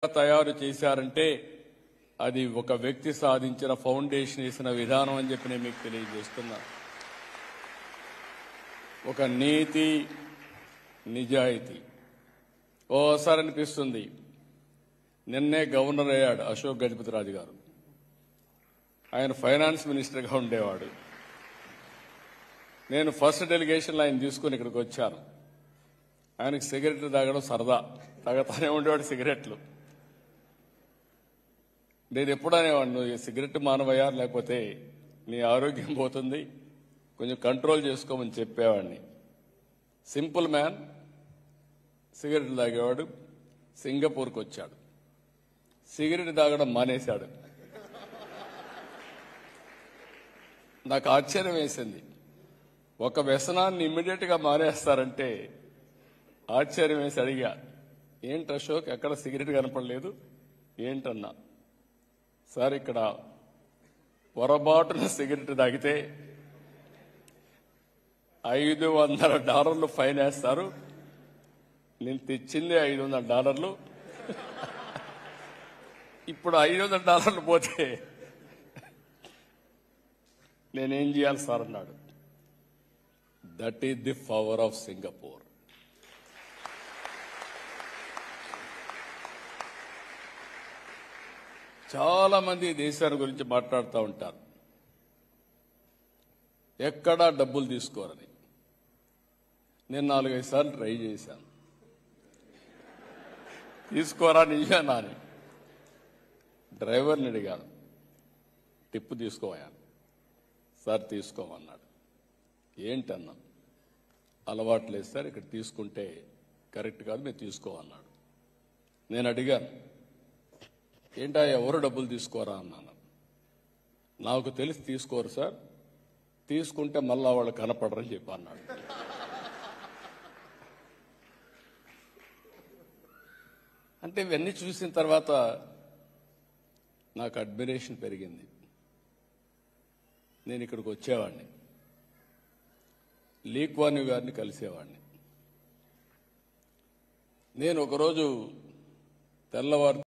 తయారు చేశారంటే అది ఒక వ్యక్తి సాధించిన ఫౌండేషన్ వేసిన విధానం అని చెప్పి నేను మీకు తెలియజేస్తున్నా. ఒక నీతి నిజాయితీ. ఓసారి అనిపిస్తుంది, నిన్నే గవర్నర్ అయ్యాడు అశోక్ గజపతిరాజు గారు. ఆయన ఫైనాన్స్ మినిస్టర్గా ఉండేవాడు. నేను ఫస్ట్ డెలిగేషన్లో ఆయన తీసుకుని ఇక్కడికి వచ్చాను. ఆయనకు సిగరెట్లు తాగడం సరదా, తాగతానే ఉండేవాడు సిగరెట్లు. నేను ఎప్పుడు అనేవాడు, నువ్వు సిగరెట్ మానవయ్యా, లేకపోతే నీ ఆరోగ్యం పోతుంది, కొంచెం కంట్రోల్ చేసుకోమని చెప్పేవాడిని. సింపుల్ మ్యాన్, సిగరెట్లు తాగేవాడు. సింగపూర్కి వచ్చాడు, సిగరెట్ తాగడం మానేశాడు. నాకు ఆశ్చర్యం వేసింది. ఒక వ్యసనాన్ని ఇమ్మీడియట్గా మానేస్తారంటే ఆశ్చర్యం వేసి అడిగా, ఏంటి అశోక్, ఎక్కడ సిగరెట్ కనపడలేదు ఏంటన్నా. సార్, ఇక్కడ పొరపాటున సిగరెట్ తాగితే $500 ఫైన్ వేస్తారు. నేను తెచ్చింది $500. ఇప్పుడు $500 పోతే నేనేం చేయాలి సార్ అన్నాడు. That is the power of Singapore. చాలా మంది దేశాల గురించి మాట్లాడుతూ ఉంటారు, ఎక్కడా డబ్బులు తీసుకోరని. నేను 4-5 సార్లు ట్రై చేశాను, తీసుకోరా నిజానా అని. డ్రైవర్ని అడిగాను, టిప్పు తీసుకోవాను. సార్ తీసుకోమన్నాడు. ఏంటన్నా, అలవాటు లేదు సార్, ఇక్కడ తీసుకుంటే కరెక్ట్ కాదు, మీరు తీసుకోమన్నాడు. నేను అడిగాను, ఏంటా ఎవరు డబ్బులు తీసుకోరా అన్నాను. నాకు తెలిసి తీసుకోరు సార్, తీసుకుంటే మళ్ళా వాళ్ళు కనపడరని చెప్పి అన్నాడు. అంటే ఇవన్నీ చూసిన తర్వాత నాకు అడ్మిరేషన్ పెరిగింది. నేను ఇక్కడికి వచ్చేవాడిని, లీ కువాన్ యూ గారిని కలిసేవాడిని. నేను ఒకరోజు తెల్లవారు